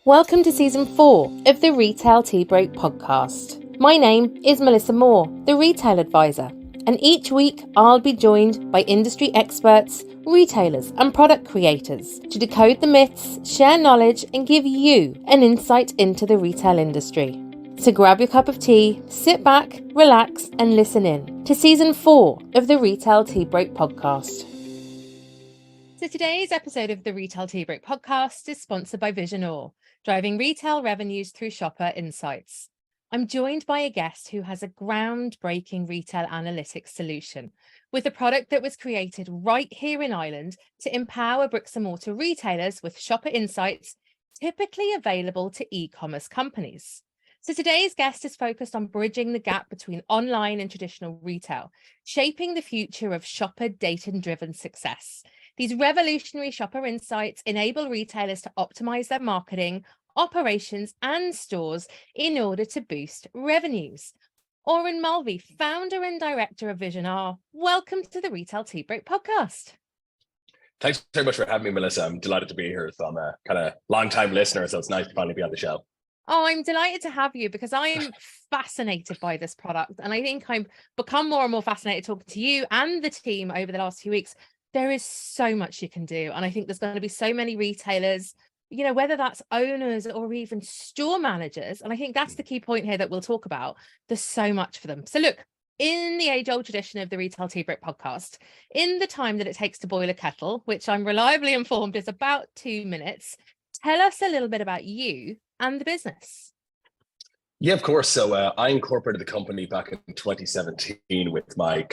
Welcome to Season 4 of the Retail Tea Break podcast. My name is Melissa Moore, the Retail Advisor, and each week I'll be joined by industry experts, retailers and product creators to decode the myths, share knowledge and give you an insight into the retail industry. So grab your cup of tea, sit back, relax and listen in to Season 4 of the Retail Tea Break podcast. So today's episode of the Retail Tea Break podcast is sponsored by VisionR, driving retail revenues through shopper insights. I'm joined by a guest who has a groundbreaking retail analytics solution with a product that was created right here in Ireland to empower bricks and mortar retailers with shopper insights typically available to e-commerce companies. So today's guest is focused on bridging the gap between online and traditional retail, shaping the future of shopper data-driven success. These revolutionary shopper insights enable retailers to optimize their marketing, operations, and stores in order to boost revenues. Oran, founder and director of VisionR, welcome to the Retail Tea Break podcast. Thanks very much for having me, Melissa. I'm delighted to be here. So I'm a kind of long-time listener, so it's nice to finally be on the show. Oh, I'm delighted to have you because I'm fascinated by this product. And I think I've become more and more fascinated talking to you and the team over the last few weeks. There is so much you can do. And I think there's going to be so many retailers, you know, whether that's owners or even store managers. And I think that's the key point here that we'll talk about. There's so much for them. So look, in the age-old tradition of the Retail Tea Break podcast, in the time that it takes to boil a kettle, which I'm reliably informed is about 2 minutes, tell us a little bit about you and the business. Yeah, of course. So I incorporated the company back in 2017 with my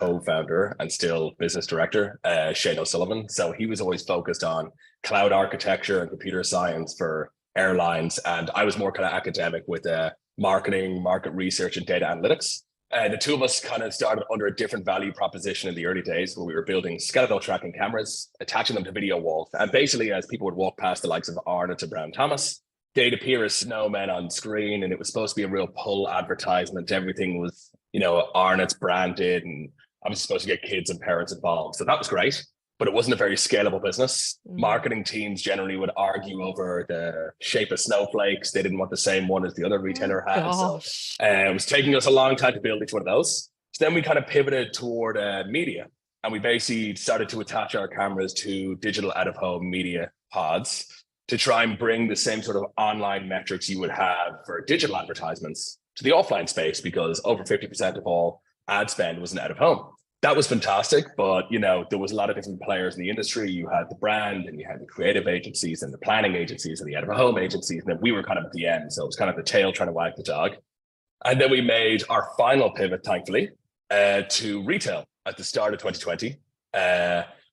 co-founder and still business director, Shane O'Sullivan. So he was always focused on cloud architecture and computer science for airlines. And I was more kind of academic with marketing, market research, and data analytics. The two of us kind of started under a different value proposition in the early days where we were building skeletal tracking cameras, attaching them to video walls. And basically, as people would walk past the likes of Oran and Brown Thomas, they'd appear as snowmen on screen. And it was supposed to be a real pull advertisement. Everything was, Arnott's branded, and I was supposed to get kids and parents involved. So that was great, but it wasn't a very scalable business. Marketing teams generally would argue over the shape of snowflakes. They didn't want the same one as the other retailer had. So it was taking us a long time to build each one of those. So then we kind of pivoted toward media, and we basically started to attach our cameras to digital out-of-home media pods to try and bring the same sort of online metrics you would have for digital advertisements to the offline space, because over 50% of all ad spend was in out of home. That was fantastic, but there was a lot of different players in the industry. You had the brand, and you had the creative agencies, and the planning agencies, and the out of home agencies, and then we were kind of at the end. So it was kind of the tail trying to wag the dog. And then we made our final pivot, thankfully, to retail at the start of 2020.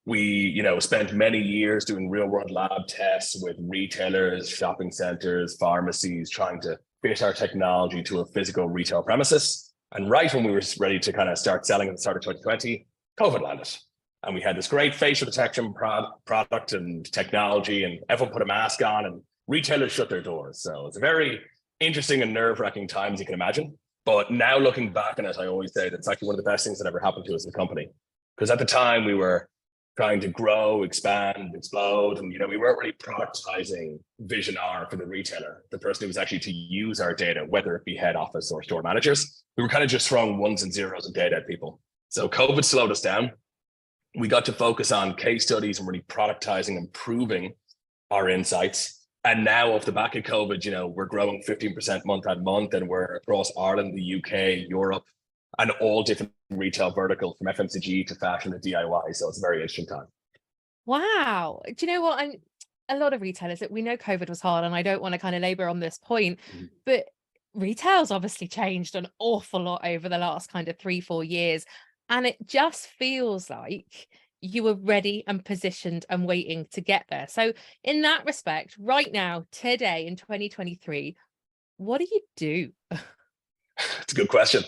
We, spent many years doing real world lab tests with retailers, shopping centers, pharmacies, trying to fit our technology to a physical retail premises. And right when we were ready to kind of start selling at the start of 2020, COVID landed. And we had this great facial detection product and technology, and everyone put a mask on and retailers shut their doors. So it's a very interesting and nerve-wracking time, as you can imagine. But now looking back on it, I always say that's actually one of the best things that ever happened to us as a company. Because at the time we were trying to grow, expand, explode. And, we weren't really productizing VisionR for the retailer, the person who was actually to use our data, whether it be head office or store managers. We were kind of just throwing ones and zeros of data at people. So COVID slowed us down. We got to focus on case studies and really productizing and proving our insights. And now off the back of COVID, we're growing 15% month on month, and we're across Ireland, the UK, Europe, and all different retail verticals from FMCG to fashion to DIY. So it's a very interesting time. Wow. Do you know what? A lot of retailers, we know COVID was hard, and I don't want to kind of labor on this point, but retail's obviously changed an awful lot over the last kind of 3-4 years. And it just feels like you were ready and positioned and waiting to get there. So in that respect, right now, today in 2023, what do you do? It's a good question.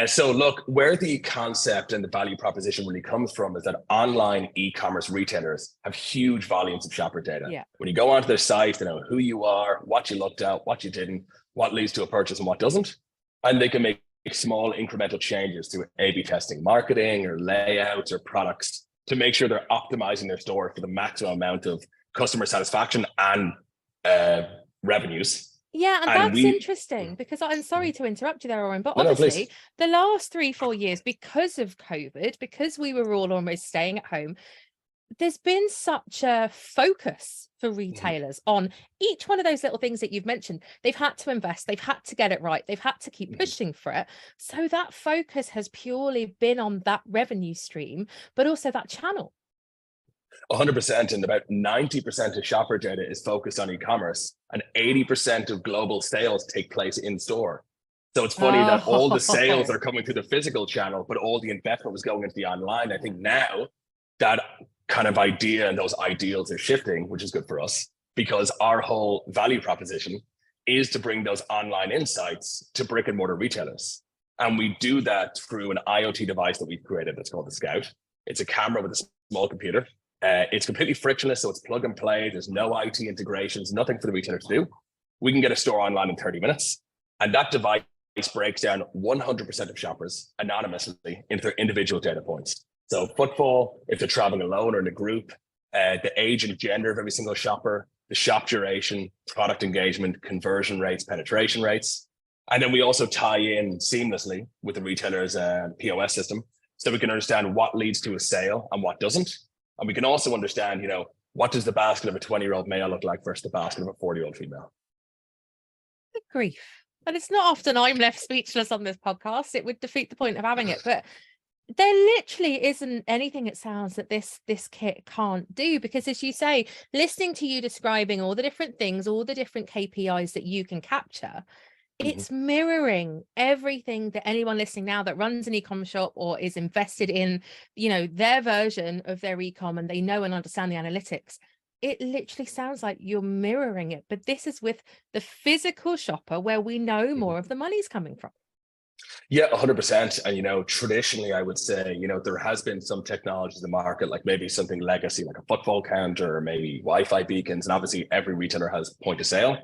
So look, where the concept and the value proposition really comes from is that online e-commerce retailers have huge volumes of shopper data. Yeah. When you go onto their site, they know who you are, what you looked at, what you didn't, what leads to a purchase and what doesn't. And they can make small incremental changes through A/B testing marketing or layouts or products to make sure they're optimizing their store for the maximum amount of customer satisfaction and revenues. Yeah, and And that's we, interesting because I'm sorry to interrupt you there, Oran, but no, obviously please. the last 3-4 years, because of COVID, because we were all almost staying at home, there's been such a focus for Mhm, retailers on each one of those little things that you've mentioned. They've had to invest, they've had to get it right, they've had to keep mhm. pushing for it. So that focus has purely been on that revenue stream, but also that channel. 100%, and about 90% of shopper data is focused on e-commerce, and 80% of global sales take place in store. So it's funny that all the sales Oh, are coming through the physical channel, but all the investment was going into the online. I think now that kind of idea and those ideals are shifting, which is good for us because our whole value proposition is to bring those online insights to brick and mortar retailers. And we do that through an IoT device that we've created that's called the Scout. It's a camera with a small computer. It's completely frictionless, so it's plug and play. There's no IT integrations, nothing for the retailer to do. We can get a store online in 30 minutes. And that device breaks down 100% of shoppers anonymously into their individual data points. So footfall, if they're traveling alone or in a group, the age and gender of every single shopper, the shop duration, product engagement, conversion rates, penetration rates. And then we also tie in seamlessly with the retailer's POS system so we can understand what leads to a sale and what doesn't. And we can also understand, what does the basket of a 20-year-old male look like versus the basket of a 40-year-old female? good grief. And it's not often I'm left speechless on this podcast. It would defeat the point of having it. But there literally isn't anything, it sounds, that this kit can't do, because as you say, listening to you describing all the different things, all the different KPIs that you can capture, Mhm. it's mirroring everything that anyone listening now that runs an e-com shop or is invested in, their version of their e-com, and they know and understand the analytics. It literally sounds like you're mirroring it, but this is with the physical shopper where we know Mhm. more of the money's coming from. Yeah, 100%. And, traditionally, I would say, there has been some technologies in the market, like maybe something legacy, like a footfall counter or maybe Wi-Fi beacons. And obviously, every retailer has point of sale.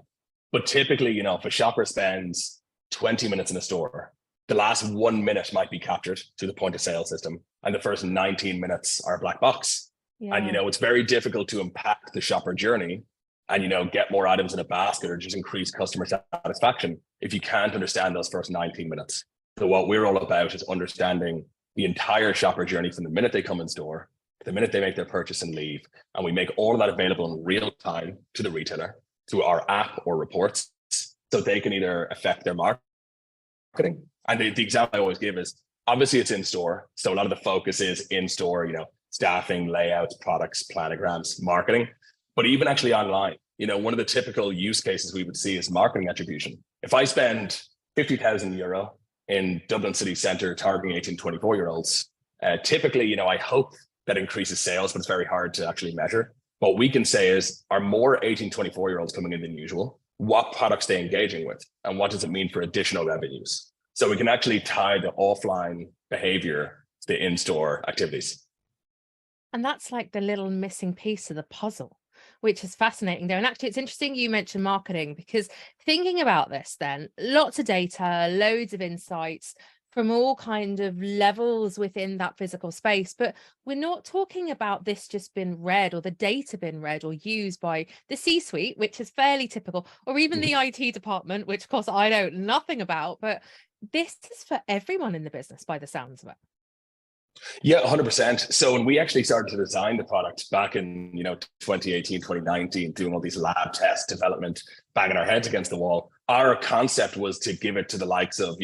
But typically, if a shopper spends 20 minutes in a store, the last 1 minute might be captured through the point of sale system. And the first 19 minutes are black box. And, Yeah. it's very difficult to impact the shopper journey and, get more items in a basket or just increase customer satisfaction if you can't understand those first 19 minutes. So what we're all about is understanding the entire shopper journey from the minute they come in store, to the minute they make their purchase and leave. And we make all of that available in real time to the retailer through our app or reports so they can either affect their marketing. And the example I always give is obviously it's in store. So a lot of the focus is in store, staffing, layouts, products, planograms, marketing, but even actually online, one of the typical use cases we would see is marketing attribution. If I spend €50,000 in Dublin city centre targeting 18 to 24-year-olds, typically, I hope that increases sales, but it's very hard to actually measure. What we can say is, are more 18 to 24-year-olds coming in than usual? What products they engaging with? And what does it mean for additional revenues? So we can actually tie the offline behavior to the in-store activities. And that's like the little missing piece of the puzzle, which is fascinating there. And actually, it's interesting you mentioned marketing, because thinking about this, then lots of data, loads of insights from all kind of levels within that physical space. But we're not talking about this just been read, or the data been read or used by the C-suite, which is fairly typical, or even the IT department, which of course I know nothing about. But this is for everyone in the business by the sounds of it. Yeah, 100%. So when we actually started to design the product back in, 2018, 2019, doing all these lab test development, banging our heads against the wall, our concept was to give it to the likes of,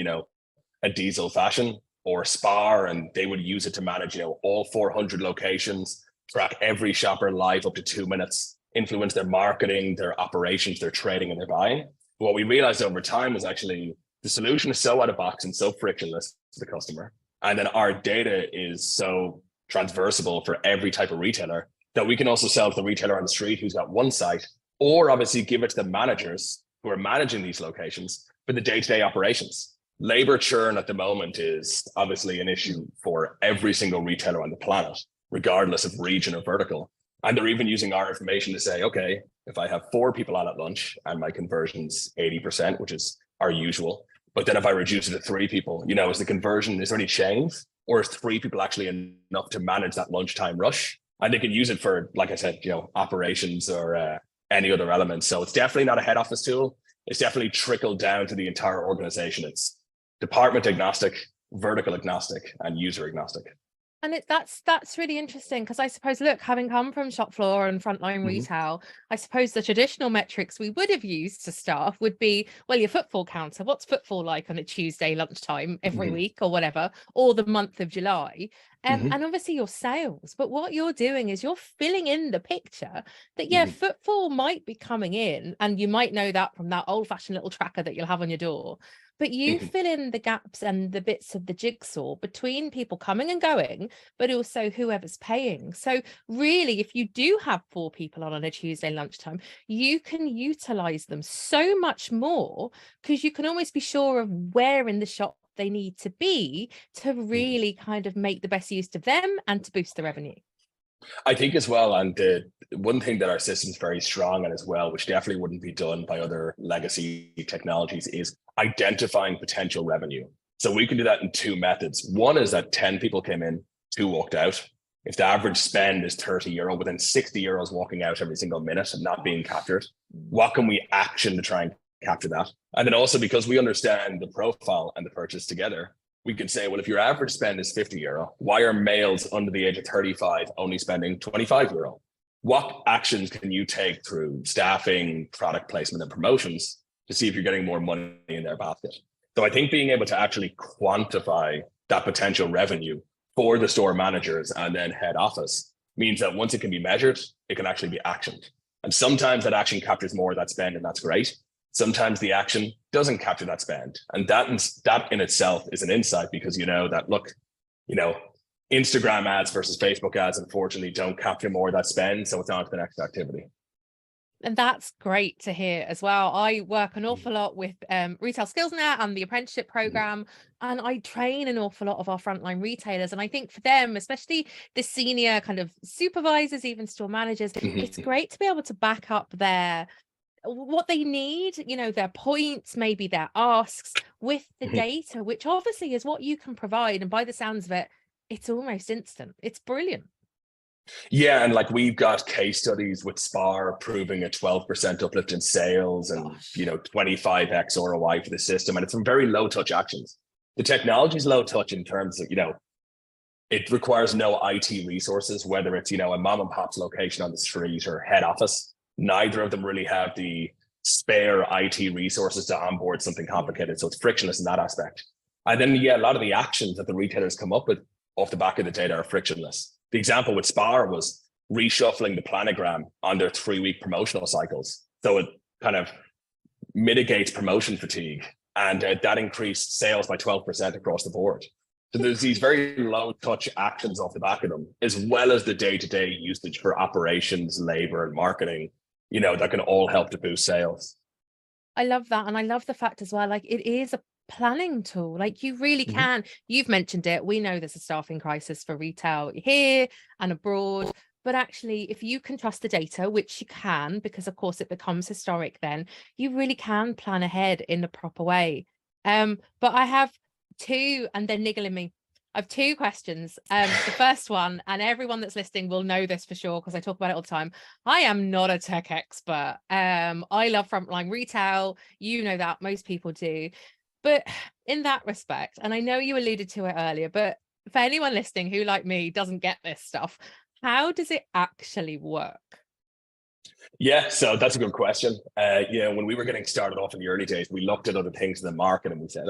a Diesel Fashion or Spar, and they would use it to manage, all 400 locations, track every shopper live up to 2 minutes, influence their marketing, their operations, their trading, and their buying. But what we realized over time was actually the solution is so out of box and so frictionless to the customer. And then our data is so transversable for every type of retailer that we can also sell to the retailer on the street who's got one site, or obviously give it to the managers who are managing these locations for the day-to-day operations. Labor churn at the moment is obviously an issue for every single retailer on the planet, regardless of region or vertical. And they're even using our information to say, okay, if I have 4 people out at lunch and my conversion's 80%, which is our usual, but then if I reduce it to 3 people, is the conversion, is there any change? Or is 3 people actually enough to manage that lunchtime rush? And they can use it for, like I said, operations or any other elements. So it's definitely not a head office tool. It's definitely trickled down to the entire organization. It's department agnostic, vertical agnostic, and user agnostic. And that's really interesting, because I suppose, look, having come from shop floor and frontline retail, I suppose the traditional metrics we would have used to staff would be, well, your footfall counter. What's footfall like on a Tuesday lunchtime every week or whatever, or the month of July? And obviously your sales. But what you're doing is you're filling in the picture that, yeah, footfall might be coming in, and you might know that from that old fashioned little tracker that you'll have on your door. But you fill in the gaps and the bits of the jigsaw between people coming and going, but also whoever's paying. So really, if you do have 4 people on a Tuesday lunchtime, you can utilize them so much more, because you can almost be sure of where in the shop they need to be to really kind of make the best use of them and to boost the revenue. I think as well, and the one thing that our system's very strong on as well, which definitely wouldn't be done by other legacy technologies, is identifying potential revenue. So we can do that in 2 methods. One is that 10 people came in, 2 walked out. If the average spend is €30, within €60 walking out every single minute and not being captured, what can we action to try and capture that? And then also, because we understand the profile and the purchase together, we could say, well, if your average spend is €50, why are males under the age of 35 only spending €25? What actions can you take through staffing, product placement, and promotions to see if you're getting more money in their basket? So I think being able to actually quantify that potential revenue for the store managers and then head office means that once it can be measured, it can actually be actioned. And sometimes that action captures more of that spend, and that's great. Sometimes the action doesn't capture that spend. And that in itself is an insight, because you know that, look, Instagram ads versus Facebook ads, unfortunately, don't capture more of that spend. So it's on to the next activity. And that's great to hear as well. I work an awful lot with Retail Skills Net and the apprenticeship program, and I train an awful lot of our frontline retailers. And I think for them, especially the senior kind of supervisors, even store managers, it's great to be able to back up what they need, their points, maybe their asks, with the data, which obviously is what you can provide. And by the sounds of it, it's almost instant. It's brilliant. Yeah, and like we've got case studies with Spar proving a 12% uplift in sales and 25x ROI for the system, and it's some very low touch actions. The technology is low touch in terms of it requires no IT resources, whether it's a mom and pop's location on the street or head office. Neither of them really have the spare IT resources to onboard something complicated, so it's frictionless in that aspect. And then a lot of the actions that the retailers come up with off the back of the data are frictionless. The example with Spar was reshuffling the planogram on their 3-week promotional cycles. So it kind of mitigates promotion fatigue, and that increased sales by 12% across the board. So there's these very low touch actions off the back of them, as well as the day-to-day usage for operations, labor, and marketing, that can all help to boost sales. I love that. And I love the fact as well, like, it is a planning tool. Like, you really can. You've mentioned it. We know there's a staffing crisis for retail here and abroad. But actually, if you can trust the data, which you can, because of course it becomes historic, then you really can plan ahead in the proper way. But I have 2, and they're niggling me. I have 2 questions. The first one, and everyone that's listening will know this for sure, because I talk about it all the time. I am not a tech expert. I love frontline retail. You know that, most people do. But in that respect, and I know you alluded to it earlier, but for anyone listening who, like me, doesn't get this stuff, how does it actually work? Yeah, so that's a good question. When we were getting started off in the early days, we looked at other things in the market and we said,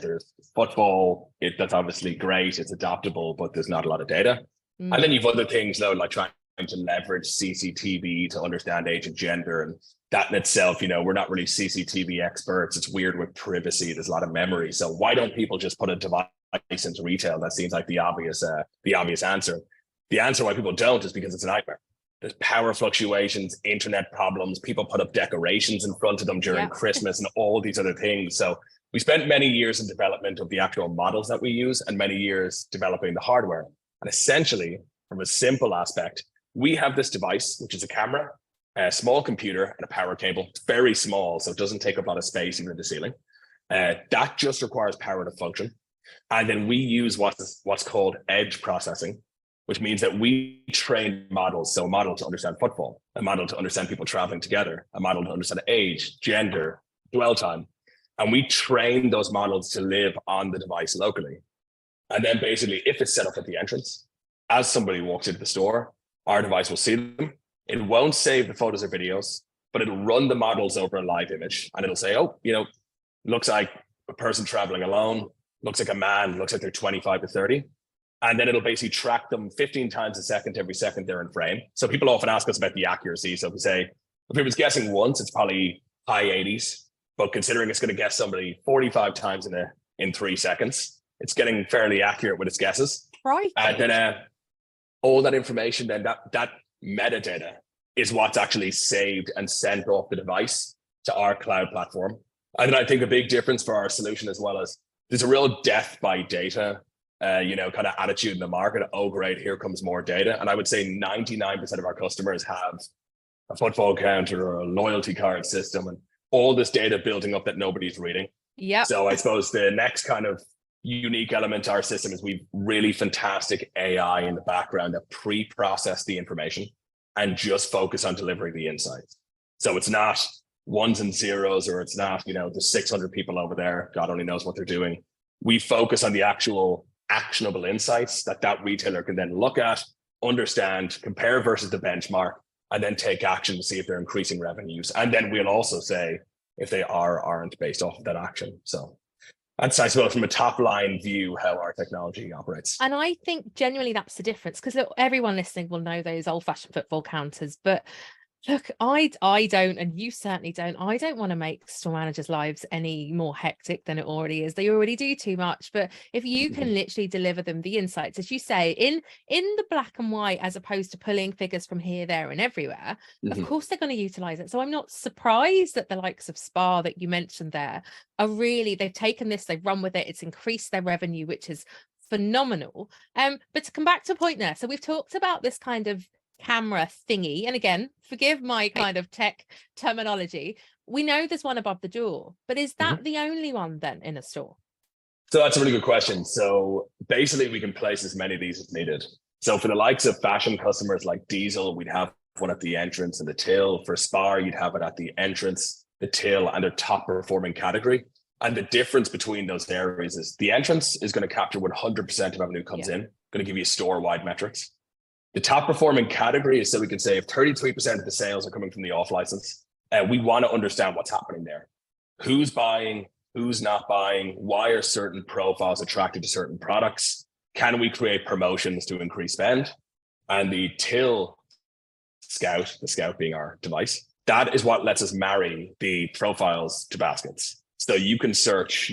there's football. That's obviously great. It's adaptable, but there's not a lot of data. And then you've other things though, like trying to leverage CCTV to understand age and gender. And that in itself, we're not really CCTV experts. It's weird with privacy. There's a lot of memory. So why don't people just put a device into retail? That seems like the obvious answer. The answer why people don't is because it's a nightmare. There's power fluctuations, internet problems. People put up decorations in front of them during Christmas and all these other things. So we spent many years in development of the actual models that we use and many years developing the hardware. And essentially, from a simple aspect, we have this device, which is a camera, a small computer, and a power cable. It's very small, so it doesn't take up a lot of space, even in the ceiling. That just requires power to function. And then we use what's called edge processing which means that we train models. So a model to understand footfall, a model to understand people traveling together, a model to understand age, gender, dwell time. And we train those models to live on the device locally. And then basically, if it's set up at the entrance, as somebody walks into the store, our device will see them. It won't save the photos or videos, but it'll run the models over a live image. And it'll say, oh, looks like a person traveling alone, looks like a man, looks like they're 25 to 30. And then it'll basically track them 15 times a second, every second they're in frame. So people often ask us about the accuracy. So if we say, if it was guessing once, it's probably high 80s. But considering it's going to guess somebody 45 times in 3 seconds, it's getting fairly accurate with its guesses. Right. And then all that information, then that metadata is what's actually saved and sent off the device to our cloud platform. And then I think a big difference for our solution as well is there's a real death by data kind of attitude in the market. Oh, great, here comes more data. And I would say 99% of our customers have a footfall counter or a loyalty card system and all this data building up that nobody's reading. Yeah. So I suppose the next kind of unique element to our system is we've really fantastic AI in the background that pre-process the information and just focus on delivering the insights. So it's not ones and zeros, or it's not, there's 600 people over there, God only knows what they're doing. We focus on the actual actionable insights that retailer can then look at, understand, compare versus the benchmark, and then take action to see if they're increasing revenues. And then we'll also say if they are or aren't based off of that action. So that's, I suppose, from a top line view, how our technology operates. And I think genuinely that's the difference, because everyone listening will know those old fashioned footfall counters, but look, I don't, and you certainly don't. I don't want to make store managers' lives any more hectic than it already is. They already do too much. But if you can literally deliver them the insights, as you say, in the black and white, as opposed to pulling figures from here, there, and everywhere, of course they're going to utilize it. So I'm not surprised that the likes of Spa that you mentioned there are really, they've taken this, they've run with it, it's increased their revenue, which is phenomenal. But to come back to a point there, so we've talked about this kind of camera thingy, and again, forgive my kind of tech terminology, we know there's one above the door, but is that the only one then in a store? So that's a really good question. So basically we can place as many of these as needed. So for the likes of fashion customers like Diesel, we'd have one at the entrance and the till. For Spar, you'd have it at the entrance, the till, and their top performing category. And the difference between those areas is the entrance is going to capture 100% of revenue comes in, going to give you store-wide metrics. The top performing category is, so we can say if 33% of the sales are coming from the off license, we want to understand what's happening there. Who's buying, who's not buying, why are certain profiles attracted to certain products? Can we create promotions to increase spend? And the till scout, the scout being our device, that is what lets us marry the profiles to baskets. So you can search,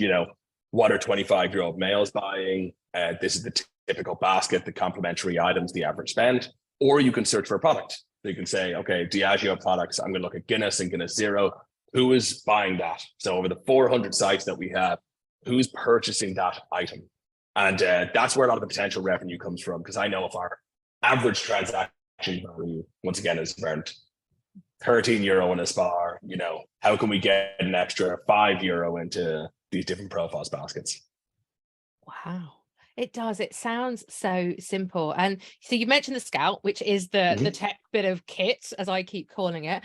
what are 25-year-old males buying? This is the typical basket, the complementary items, the average spend, or you can search for a product. So you can say, okay, Diageo products, I'm going to look at Guinness and Guinness Zero. Who is buying that? So over the 400 sites that we have, who's purchasing that item? And that's where a lot of the potential revenue comes from, because I know if our average transaction value, once again, is around €13 in a Spar, how can we get an extra €5 into these different profiles baskets? Wow. It does. It sounds so simple. And so you mentioned the Scout, which is the tech bit of kit, as I keep calling it.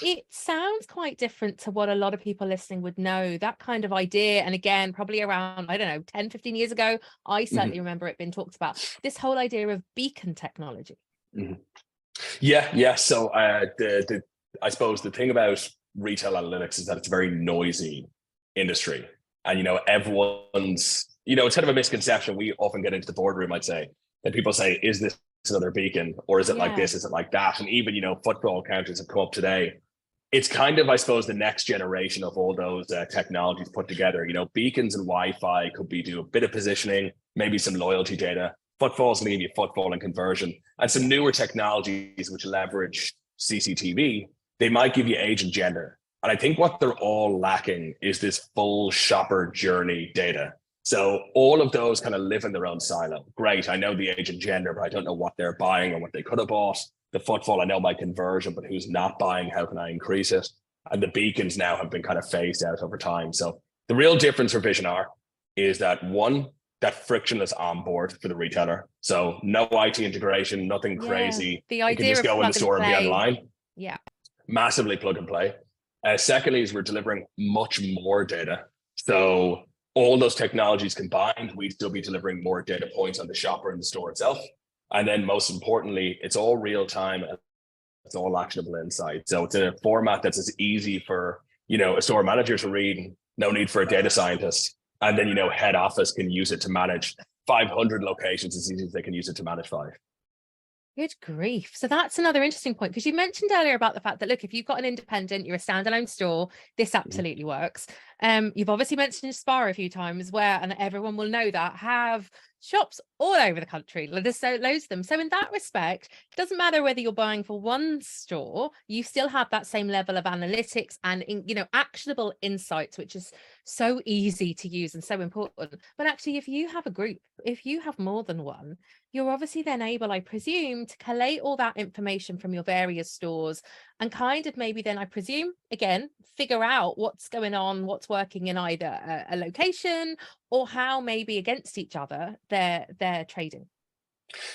It sounds quite different to what a lot of people listening would know, that kind of idea. And again, probably around, 10, 15 years ago, I certainly remember it being talked about, this whole idea of beacon technology. Yeah. So I suppose the thing about retail analytics is that it's a very noisy industry. And, everyone's, it's kind of a misconception. We often get into the boardroom, I'd say, that people say, is this another beacon, or is it like this? Is it like that? And even, footfall counters have come up today. It's kind of, I suppose, the next generation of all those technologies put together. Beacons and Wi-Fi could do a bit of positioning, maybe some loyalty data. Footfall is going to give you footfall and conversion. And some newer technologies which leverage CCTV, they might give you age and gender. And I think what they're all lacking is this full shopper journey data. So all of those kind of live in their own silo. Great, I know the age and gender, but I don't know what they're buying or what they could have bought. The footfall, I know my conversion, but who's not buying, how can I increase it? And the beacons now have been kind of phased out over time. So the real difference for VisionR is that one, that frictionless onboard for the retailer. So no IT integration, nothing crazy. The It can idea just of go in the plug and store and be play. online. Yeah. Massively plug and play. Secondly, is we're delivering much more data. So all those technologies combined, we'd still be delivering more data points on the shopper in the store itself. And then most importantly, it's all real time. It's all actionable insight. So it's in a format that's as easy for, a store manager to read, no need for a data scientist. And then, head office can use it to manage 500 locations as easy as they can use it to manage 5. Good grief. So that's another interesting point, because you mentioned earlier about the fact that, look, if you've got an independent, you're a standalone store, this absolutely works. You've obviously mentioned Spar a few times, where, and everyone will know that, have shops all over the country. There's so loads of them. So in that respect, it doesn't matter whether you're buying for one store, you still have that same level of analytics and, actionable insights, which is so easy to use and so important. But actually, if you have a group, if you have more than one, you're obviously then able, I presume, to collate all that information from your various stores and kind of maybe then, I presume, again, figure out what's going on, what's working in either a location, or how maybe against each other they're trading.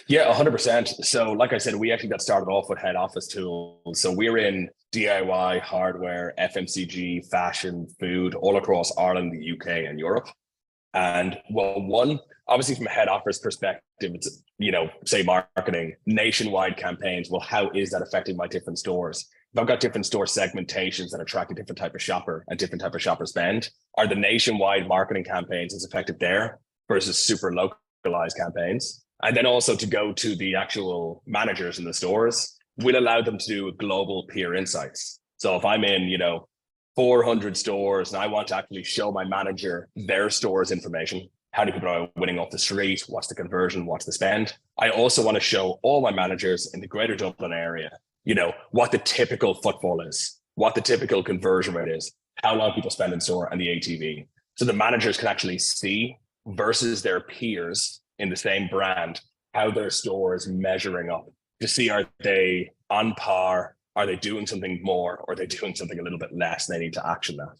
Yeah, 100%. So like I said, we actually got started off with head office tools. So we're in DIY, hardware, FMCG, fashion, food, all across Ireland, the UK, and Europe. And well, one, obviously from a head office perspective, it's, say marketing, nationwide campaigns. Well, how is that affecting my different stores? If I've got different store segmentations that attract a different type of shopper and different type of shopper spend, are the nationwide marketing campaigns as effective there versus super localized campaigns? And then also to go to the actual managers in the stores, will allow them to do global peer insights. So if I'm in, 400 stores and I want to actually show my manager their store's information, how many people are winning off the street, what's the conversion, what's the spend. I also want to show all my managers in the greater Dublin area, what the typical footfall is, what the typical conversion rate is, how long people spend in store, and the ATV. So the managers can actually see versus their peers in the same brand, how their store is measuring up to see, are they on par? Are they doing something more, or are they doing something a little bit less? And they need to action that.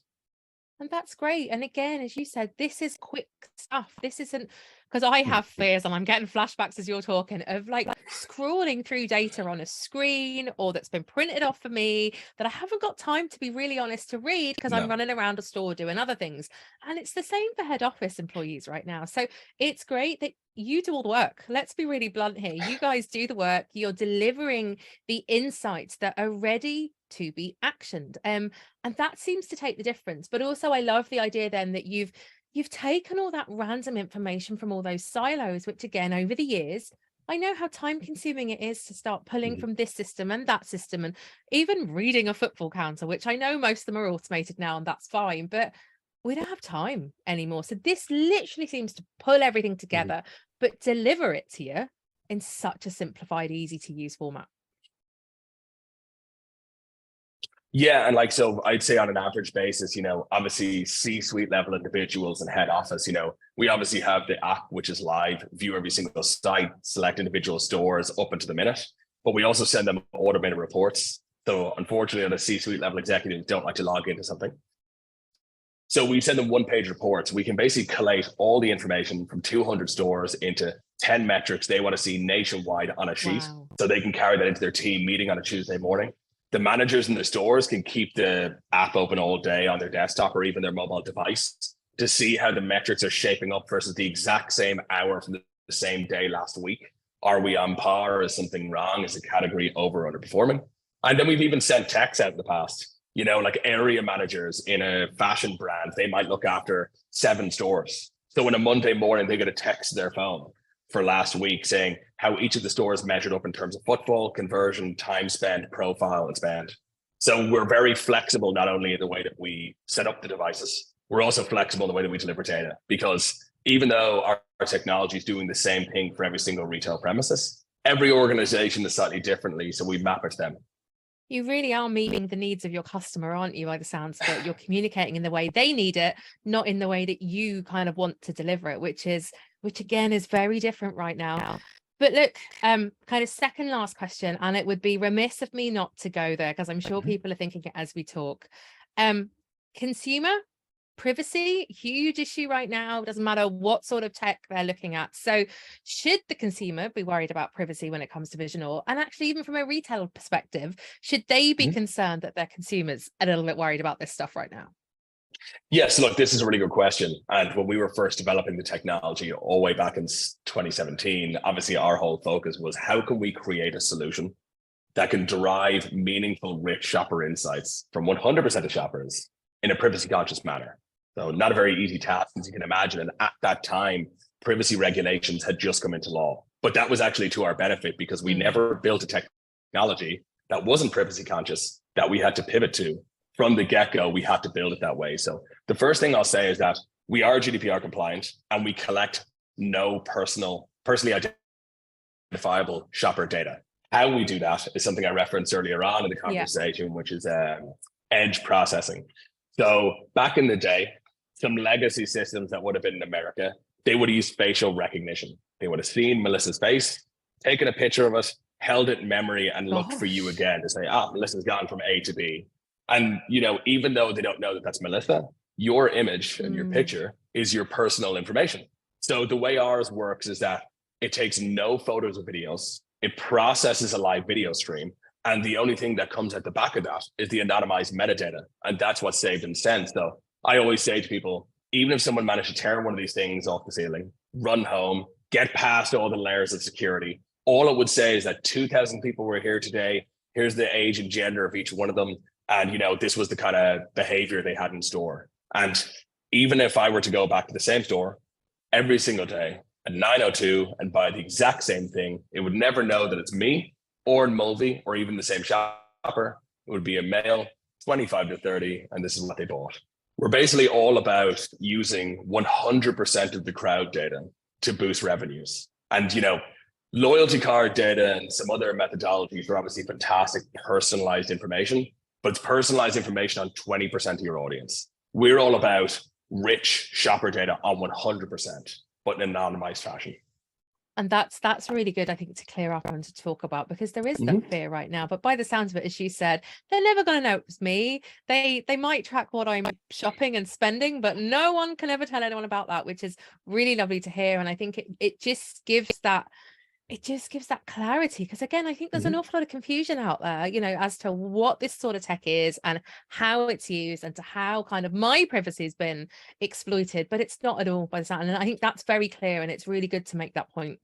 And that's great. And again, as you said, this is quick stuff. This isn't, because I have fears, and I'm getting flashbacks as you're talking, of like scrolling through data on a screen, or that's been printed off for me, that I haven't got time, to be really honest, to read, because I'm running around a store doing other things. And it's the same for head office employees right now. So it's great that you do all the work. Let's be really blunt here. You guys do the work. You're delivering the insights that are ready to be actioned. And that seems to take the difference. But also, I love the idea then that you've taken all that random information from all those silos, which again, over the years, I know how time consuming it is to start pulling from this system and that system, and even reading a footfall counter, which I know most of them are automated now, and that's fine, but we don't have time anymore. So this literally seems to pull everything together, but deliver it to you in such a simplified, easy to use format. Yeah, and so I'd say on an average basis, obviously C-suite level individuals and head office, we obviously have the app, which is live, view every single site, select individual stores up into the minute, but we also send them automated reports. So unfortunately, the C-suite level executives don't like to log into something. So we send them one-page reports. We can basically collate all the information from 200 stores into 10 metrics they want to see nationwide on a sheet. Wow. So they can carry that into their team meeting on a Tuesday morning. The managers in the stores can keep the app open all day on their desktop or even their mobile device to see how the metrics are shaping up versus the exact same hour from the same day last week. Are we on par? Is something wrong? Is the category over or underperforming? And then we've even sent texts out in the past. Like area managers in a fashion brand, they might look after 7 stores. So on a Monday morning, they get a text to their phone for last week saying how each of the stores measured up in terms of footfall, conversion, time spent, profile, and spend. So we're very flexible, not only in the way that we set up the devices, we're also flexible in the way that we deliver data, because even though our technology is doing the same thing for every single retail premises, every organization is slightly differently. So we map it to them. You really are meeting the needs of your customer, aren't you? By the sounds of it, you're communicating in the way they need it, not in the way that you kind of want to deliver it, which again is very different right now. But look, kind of second last question, and it would be remiss of me not to go there, because I'm sure people are thinking it as we talk. Consumer privacy, huge issue right now. Doesn't matter what sort of tech they're looking at. So should the consumer be worried about privacy when it comes to VisionR? And actually, even from a retail perspective, should they be concerned that their consumers are a little bit worried about this stuff right now? Yes, look, this is a really good question. And when we were first developing the technology all the way back in 2017, obviously our whole focus was how can we create a solution that can derive meaningful, rich shopper insights from 100% of shoppers in a privacy conscious manner. So not a very easy task, as you can imagine. And at that time, privacy regulations had just come into law. But that was actually to our benefit because we never built a technology that wasn't privacy conscious that we had to pivot to. From the get-go, we had to build it that way. So the first thing I'll say is that we are GDPR compliant and we collect no personally identifiable shopper data. How we do that is something I referenced earlier on in the conversation, which is edge processing. So back in the day, some legacy systems that would have been in America, they would have used facial recognition. They would have seen Melissa's face, taken a picture of it, held it in memory, and looked for you again to say, Melissa's gone from A to B. And, even though they don't know that that's Melissa, your image and your picture is your personal information. So the way ours works is that it takes no photos or videos. It processes a live video stream. And the only thing that comes at the back of that is the anonymized metadata. And that's what's saved and sent. So I always say to people, even if someone managed to tear one of these things off the ceiling, run home, get past all the layers of security, all it would say is that 2,000 people were here today. Here's the age and gender of each one of them. And, this was the kind of behavior they had in store. And even if I were to go back to the same store every single day at 9:02 and buy the exact same thing, it would never know that it's me or Mulvey or even the same shopper. It would be a male, 25 to 30, and this is what they bought. We're basically all about using 100% of the crowd data to boost revenues. And, loyalty card data and some other methodologies are obviously fantastic personalized information, but it's personalized information on 20% of your audience. We're all about rich shopper data on 100%, but in an anonymized fashion. And that's really good, I think, to clear up and to talk about, because there is that fear right now. But by the sounds of it, as you said, they're never going to know it's me. They might track what I'm shopping and spending, but no one can ever tell anyone about that, which is really lovely to hear. And I think it just gives that clarity, because again, I think there's an awful lot of confusion out there, as to what this sort of tech is and how it's used and to how kind of my privacy has been exploited, but it's not at all by the sound. And I think that's very clear, and it's really good to make that point.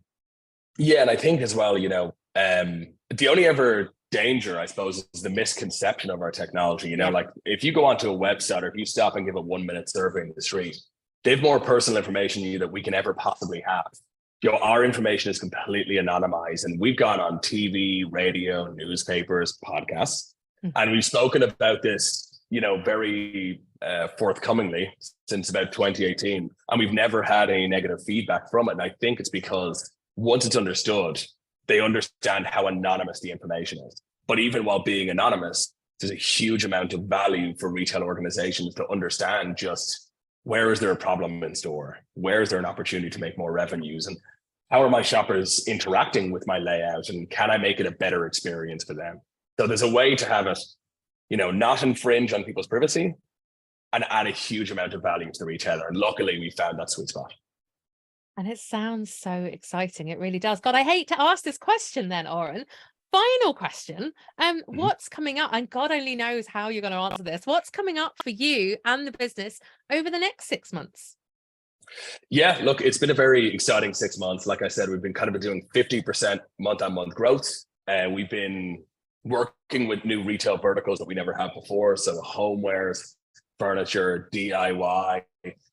Yeah, and I think as well, the only ever danger, I suppose, is the misconception of our technology. Like if you go onto a website or if you stop and give a 1-minute survey in the street, they have more personal information than you that we can ever possibly have. Our information is completely anonymized, and we've gone on TV, radio, newspapers, podcasts, and we've spoken about this, very forthcomingly since about 2018, and we've never had any negative feedback from it. And I think it's because once it's understood, they understand how anonymous the information is. But even while being anonymous, there's a huge amount of value for retail organizations to understand just where is there a problem in store? Where is there an opportunity to make more revenues? And how are my shoppers interacting with my layout? And can I make it a better experience for them? So there's a way to have it, not infringe on people's privacy and add a huge amount of value to the retailer. And luckily, we found that sweet spot. And it sounds so exciting. It really does. God, I hate to ask this question then, Oran. Final question. What's coming up? And God only knows how you're going to answer this. What's coming up for you and the business over the next 6 months? Yeah, look, it's been a very exciting 6 months. Like I said, we've been kind of doing 50% month-on-month growth. We've been working with new retail verticals that we never had before. So homewares, furniture, DIY.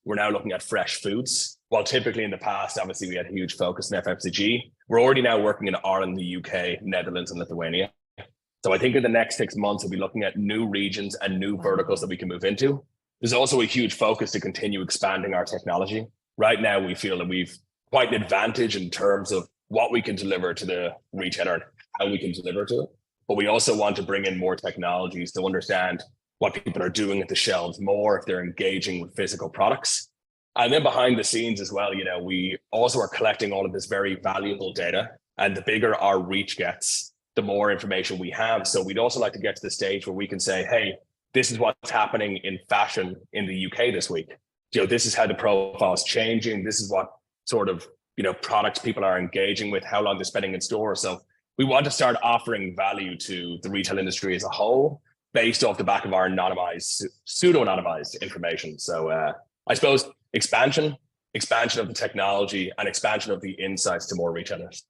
We're now looking at fresh foods. While typically in the past, obviously, we had a huge focus in FMCG, we're already now working in Ireland, the UK, Netherlands, and Lithuania. So I think in the next 6 months, we'll be looking at new regions and new verticals that we can move into. There's also a huge focus to continue expanding our technology. Right now, we feel that we've quite an advantage in terms of what we can deliver to the retailer and how we can deliver to it. But we also want to bring in more technologies to understand what people are doing at the shelves more, if they're engaging with physical products. And then behind the scenes as well, we also are collecting all of this very valuable data. And the bigger our reach gets, the more information we have. So we'd also like to get to the stage where we can say, hey, this is what's happening in fashion in the UK this week. This is how the profile is changing. This is what sort of, products people are engaging with, how long they're spending in store. So we want to start offering value to the retail industry as a whole based off the back of our anonymized, pseudo-anonymized information. So I suppose expansion of the technology and expansion of the insights to more retailers.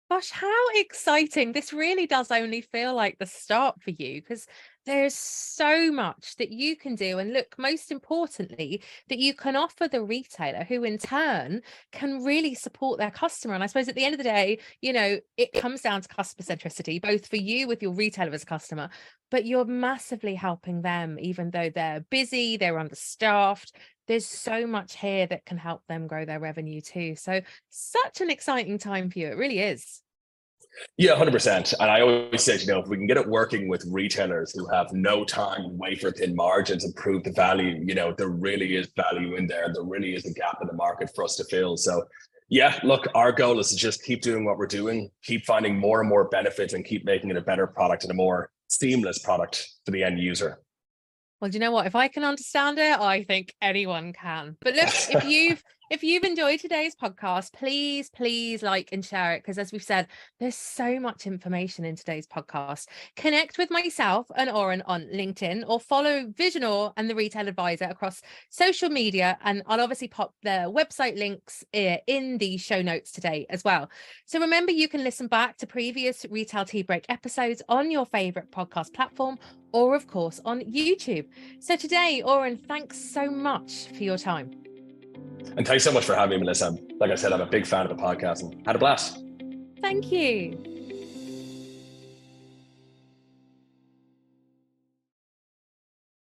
Gosh, how exciting. This really does only feel like the start for you, because there's so much that you can do. And look, most importantly, that you can offer the retailer, who in turn can really support their customer. And I suppose at the end of the day, it comes down to customer centricity, both for you with your retailer as a customer, but you're massively helping them, even though they're busy, they're understaffed. There's so much here that can help them grow their revenue too. So such an exciting time for you. It really is. Yeah, 100%. And I always say, if we can get it working with retailers who have no time and wafer thin margins and prove the value, there really is value in there. There really is a gap in the market for us to fill. So yeah, look, our goal is to just keep doing what we're doing, keep finding more and more benefits, and keep making it a better product and a more seamless product for the end user. Well, do you know what? If I can understand it, I think anyone can. But look, if you've enjoyed today's podcast, please like and share it, because as we've said, there's so much information in today's podcast. Connect with myself and Oran on LinkedIn, or follow VisionR and the Retail Advisor across social media, and I'll obviously pop the website links in the show notes today as well. So remember, you can listen back to previous Retail Tea Break episodes on your favorite podcast platform, or of course on YouTube. So today, Oran, thanks so much for your time. And thanks so much for having me, Melissa. Like I said, I'm a big fan of the podcast and had a blast. Thank you.